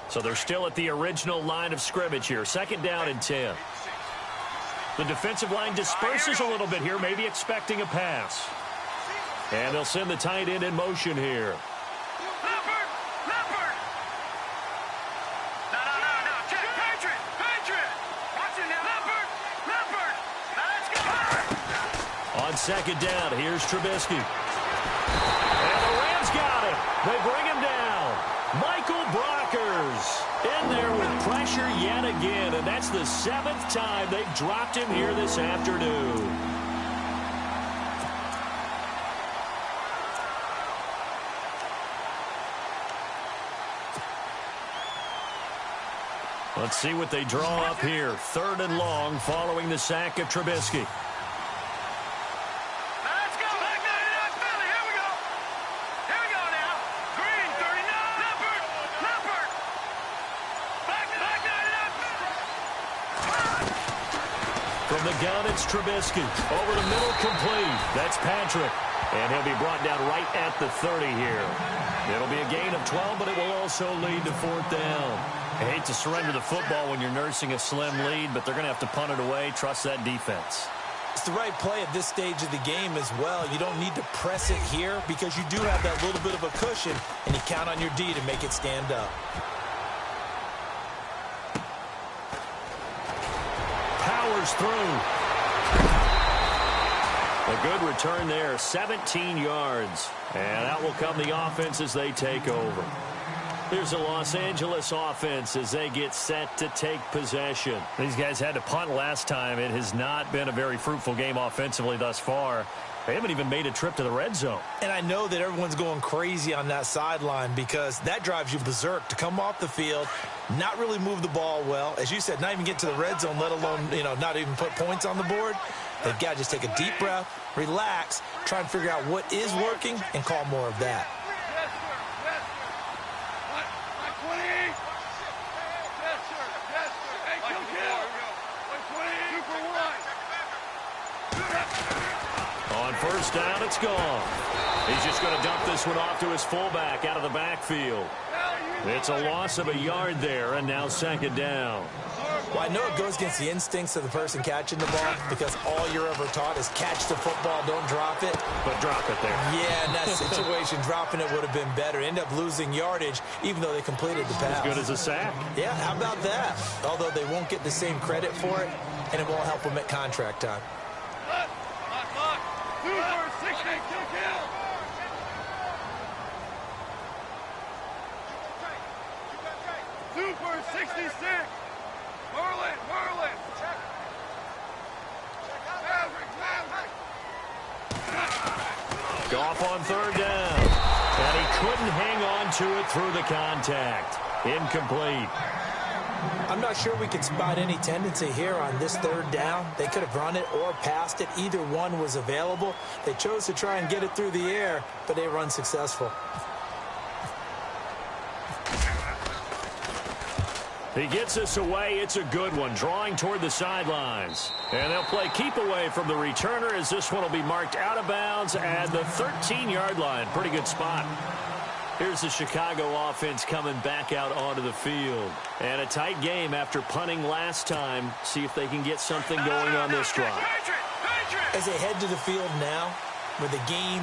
So they're still at the original line of scrimmage here. Second down and 10. The defensive line disperses a little bit here, maybe expecting a pass. And they'll send the tight end in motion here. Leopard! No. Check. Patriot! Watch it now. Leopard! Now let's go. On second down, here's Trubisky. And the Rams got him. They bring him down. Michael Brockers in there with pressure yet again, and that's the 7th time they've dropped him here this afternoon. Let's see what they draw up here. 3rd and long following the sack of Trubisky. From the gun, it's Trubisky. Over the middle, complete. That's Patrick. And he'll be brought down right at the 30 here. It'll be a gain of 12, but it will also lead to 4th down. I hate to surrender the football when you're nursing a slim lead, but they're going to have to punt it away. Trust that defense. It's the right play at this stage of the game as well. You don't need to press it here because you do have that little bit of a cushion, and you count on your D to make it stand up. Powers through. A good return there, 17 yards. And out will come the offense as they take over. Here's the Los Angeles offense as they get set to take possession. These guys had to punt last time. It has not been a very fruitful game offensively thus far. They haven't even made a trip to the red zone. And I know that everyone's going crazy on that sideline because that drives you berserk to come off the field, not really move the ball well. As you said, not even get to the red zone, let alone, not even put points on the board. They've got to just take a deep breath, relax, try and figure out what is working, and call more of that. On first down, it's gone. He's just going to dump this one off to his fullback out of the backfield. It's a loss of a yard there, and now second down. Well, I know it goes against the instincts of the person catching the ball because all you're ever taught is catch the football, don't drop it. But drop it there. Yeah, in that situation, dropping it would have been better. End up losing yardage, even though they completed the pass. As good as a sack. Yeah, how about that? Although they won't get the same credit for it, and it won't help them at contract time. Super 66. Merlin. Goff on third down. And he couldn't hang on to it through the contact. Incomplete. I'm not sure we could spot any tendency here on this third down. They could have run it or passed it. Either one was available. They chose to try and get it through the air, but they were unsuccessful. He gets us away. It's a good one, drawing toward the sidelines. And they'll play keep away from the returner as this one will be marked out of bounds at the 13-yard line. Pretty good spot. Here's the Chicago offense coming back out onto the field. And a tight game after punting last time. See if they can get something going on this drive. As they head to the field now, with the game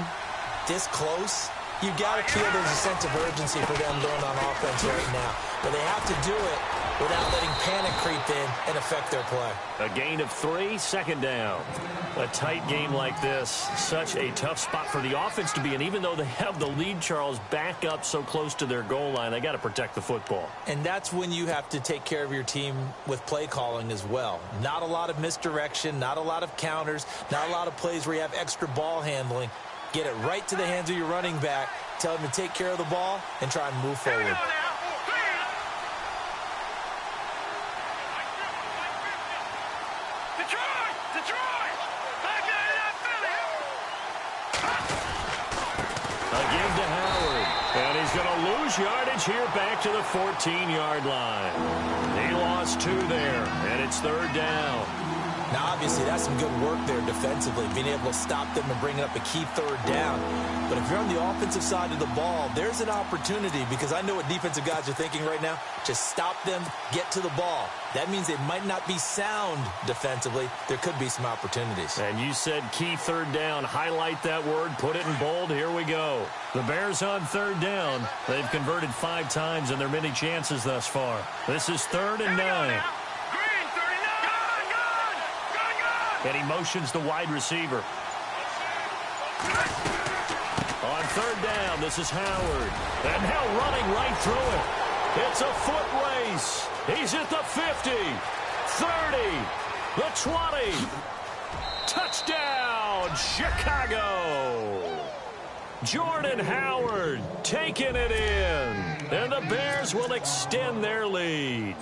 this close, you've got to feel there's a sense of urgency for them going on offense right now. But they have to do it without letting panic creep in and affect their play. A gain of 3, second down. A tight game like this, such a tough spot for the offense to be in. Even though they have the lead, Charles, back up so close to their goal line, they got to protect the football. And that's when you have to take care of your team with play calling as well. Not a lot of misdirection, not a lot of counters, not a lot of plays where you have extra ball handling. Get it right to the hands of your running back, tell him to take care of the ball, and try and move forward. Again to Howard. And he's going to lose yardage here back to the 14-yard line. He lost 2 there, and it's third down. Now, obviously, that's some good work there defensively, being able to stop them and bring up a key third down. But if you're on the offensive side of the ball, there's an opportunity, because I know what defensive guys are thinking right now. Just stop them, get to the ball. That means they might not be sound defensively. There could be some opportunities. And you said key third down. Highlight that word. Put it in bold. Here we go. The Bears on third down. They've converted 5 times in their many chances thus far. This is 3rd and 9. And he motions the wide receiver. On third down, this is Howard. And now running right through it. It's a foot race. He's at the 50, 30, the 20. Touchdown, Chicago. Jordan Howard taking it in. And the Bears will extend their lead.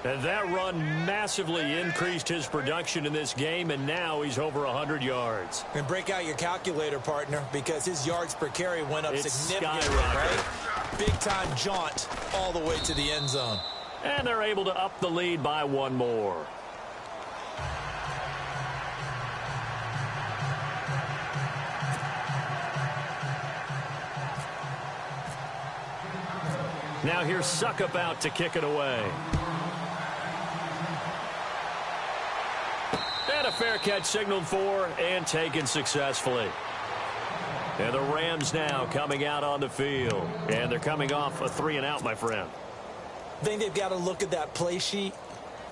And that run massively increased his production in this game, and now he's over 100 yards. And break out your calculator, partner, because his yards per carry went up significantly, right? Big-time jaunt all the way to the end zone. And they're able to up the lead by 1 more. Now here's Suckup out to kick it away. And a fair catch signaled for and taken successfully. And the Rams now coming out on the field. And they're coming off a 3-and-out, my friend. I think they've got to look at that play sheet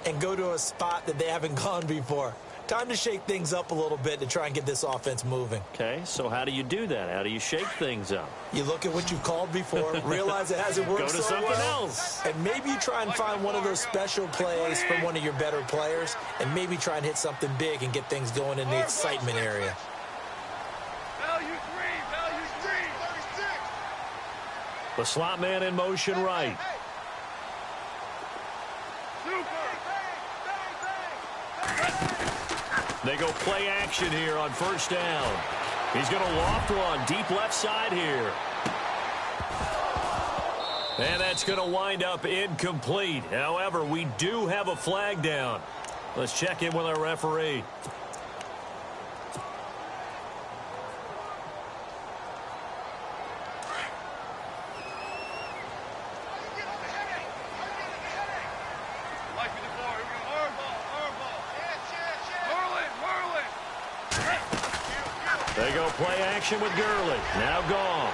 and go to a spot that they haven't gone before. Time to shake things up a little bit to try and get this offense moving. Okay, so how do you do that? How do you shake things up? You look at what you've called before, realize it hasn't worked Go to so something well, else. and maybe you try and find one of those special plays from one of your better players, and maybe try and hit something big and get things going in the excitement area. Value 3, value 3. 36. The slot man in motion right. They go play action here on first down. He's going to loft one deep left side here. And that's going to wind up incomplete. However, we do have a flag down. Let's check in with our referee. They go play action with Gurley. Now Goff.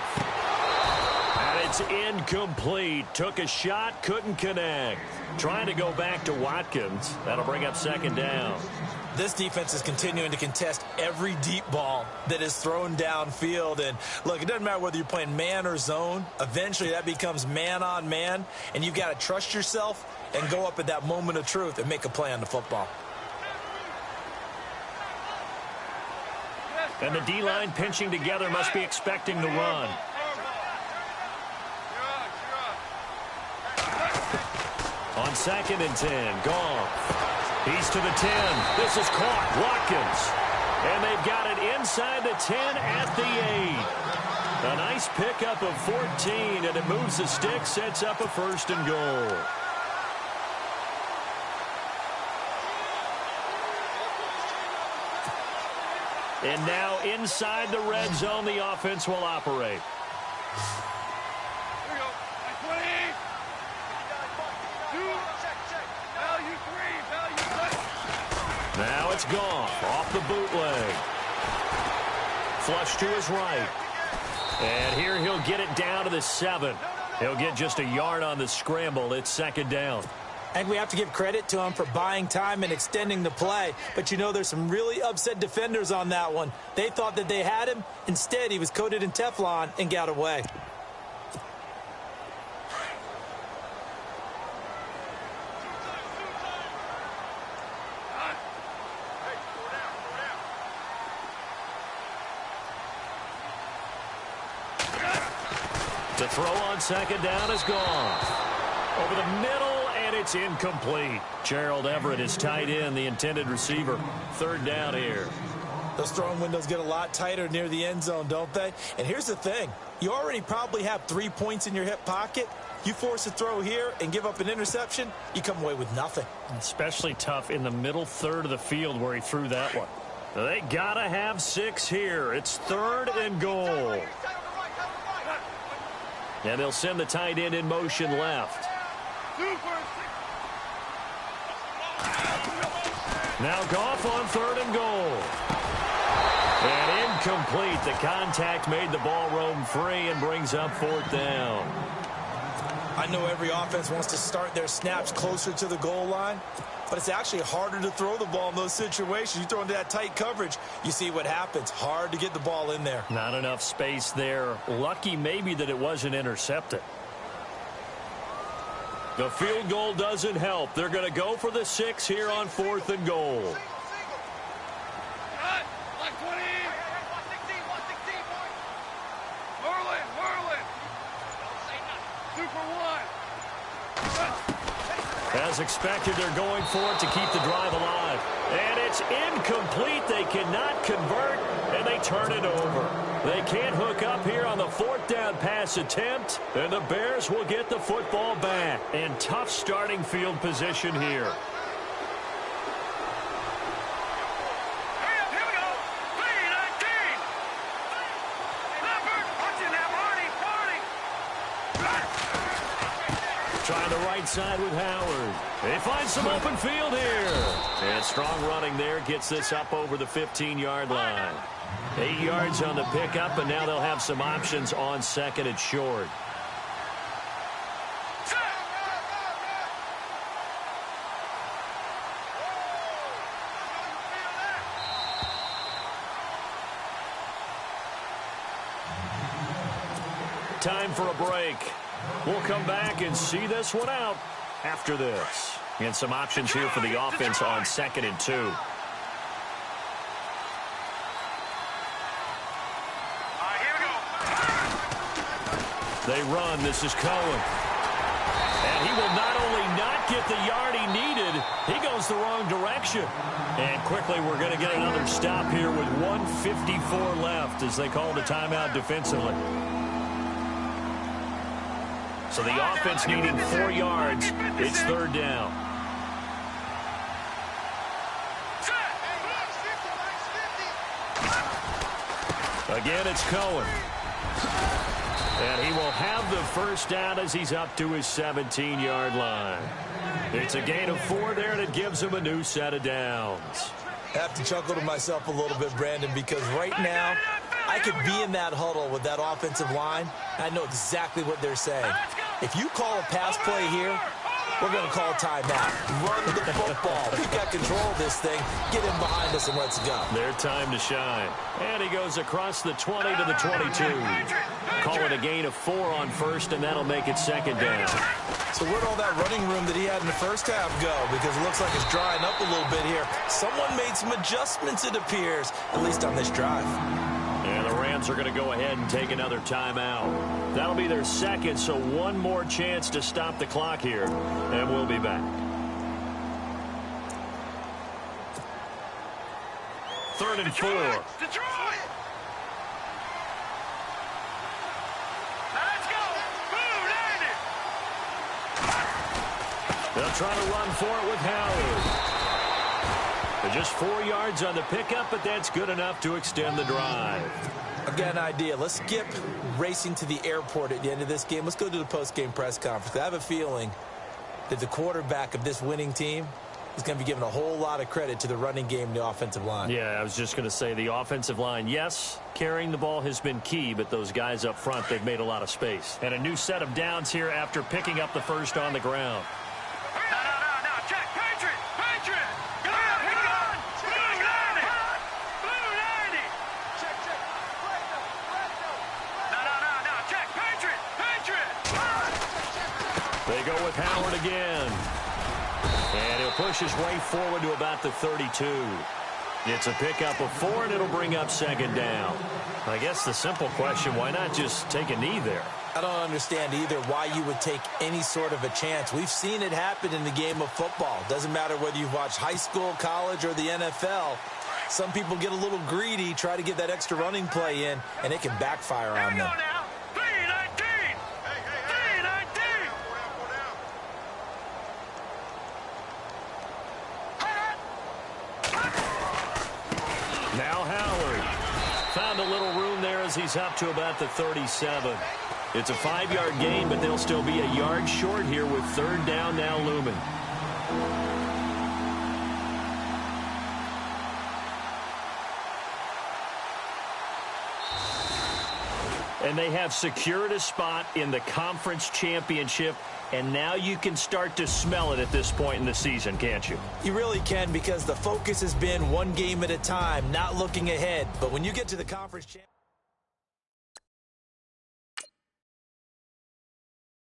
And it's incomplete. Took a shot, couldn't connect. Trying to go back to Watkins. That'll bring up second down. This defense is continuing to contest every deep ball that is thrown downfield. And, look, it doesn't matter whether you're playing man or zone. Eventually, that becomes man-on-man. And you've got to trust yourself and go up at that moment of truth and make a play on the football. And the D-line pinching together must be expecting the run. On 2nd and 10, Goff. He's to the 10. This is caught. Watkins. And they've got it inside the 10 at the 8. A nice pickup of 14, and it moves the stick, sets up a 1st and goal. And now inside the red zone, the offense will operate. Here we go. 20. Value 3. Now it's gone. Off the bootleg. Flush to his right. And here he'll get it down to the 7. He'll get just a yard on the scramble. It's second down. And we have to give credit to him for buying time and extending the play. But, you know, there's some really upset defenders on that one. They thought that they had him. Instead, he was coated in Teflon and got away. The throw on second down is gone. Over the middle, and it's incomplete. Gerald Everett is tight end, the intended receiver. Third down here. Those throwing windows get a lot tighter near the end zone, don't they? And here's the thing. You already probably have 3 points in your hip pocket. You force a throw here and give up an interception, you come away with nothing. Especially tough in the middle third of the field where he threw that one. They gotta have 6 here. It's third and goal. And they'll send the tight end in motion left. Now Goff on third and goal. And incomplete. The contact made the ball roam free and brings up fourth down. I know every offense wants to start their snaps closer to the goal line, but it's actually harder to throw the ball in those situations. You throw into that tight coverage, you see what happens. Hard to get the ball in there. Not enough space there. Lucky maybe that it wasn't intercepted. The field goal doesn't help. They're going to go for the 6 here on fourth and goal. As expected, they're going for it to keep the drive alive. And it's incomplete. They cannot convert, and they turn it over. They can't hook up here on the fourth down pass attempt, and the Bears will get the football back. And tough starting field position here. Trying the right side with Howard. They find some open field here. And strong running there gets this up over the 15-yard line. 8 yards on the pickup, and now they'll have some options on second and short. Time for a break. We'll come back and see this one out after this. And some options here for the offense on second and 2. They run. This is Cohen. And he will not only not get the yard he needed, he goes the wrong direction. And quickly we're going to get another stop here with 1:54 left as they call the timeout defensively. So the offense needing 4 yards. It's third down. Again, it's Cohen. And he will have the first down as he's up to his 17-yard line. It's a gain of 4 there, and it gives him a new set of downs. I have to chuckle to myself a little bit, Brandon, because right now I could be in that huddle with that offensive line. I know exactly what they're saying. If you call a pass play here, we're going to call timeout. Run the football. We've got control of this thing. Get in behind us and let's go. Their time to shine. And he goes across the 20 to the 22. Call it a gain of 4 on first, and that'll make it second down. So where'd all that running room that he had in the first half go? Because it looks like it's drying up a little bit here. Someone made some adjustments, it appears, at least on this drive. And the Rams are going to go ahead and take another timeout. That'll be their second, so one more chance to stop the clock here. And we'll be back. Third and 4. Detroit! Let's go! Boom, landed! They'll try to run for it with Howard. Just 4 yards on the pickup, but that's good enough to extend the drive. I've got an idea. Let's skip racing to the airport at the end of this game. Let's go to the post-game press conference. I have a feeling that the quarterback of this winning team is going to be given a whole lot of credit to the running game and the offensive line. Yeah, I was just going to say the offensive line, yes, carrying the ball has been key, but those guys up front, they've made a lot of space. And a new set of downs here after picking up the first on the ground. They go with Howard again. And he'll push his way forward to about the 32. It's a pickup of 4, and it'll bring up second down. I guess the simple question, why not just take a knee there? I don't understand either why you would take any sort of a chance. We've seen it happen in the game of football. Doesn't matter whether you've watched high school, college, or the NFL. Some people get a little greedy, try to get that extra running play in, and it can backfire on them. Now Howard found a little room there as he's up to about the 37. It's a 5-yard gain, but they'll still be a yard short here with third down now looming. And they have secured a spot in the conference championship. And now you can start to smell it at this point in the season, can't you? You really can, because the focus has been one game at a time, not looking ahead. But when you get to the conference championship...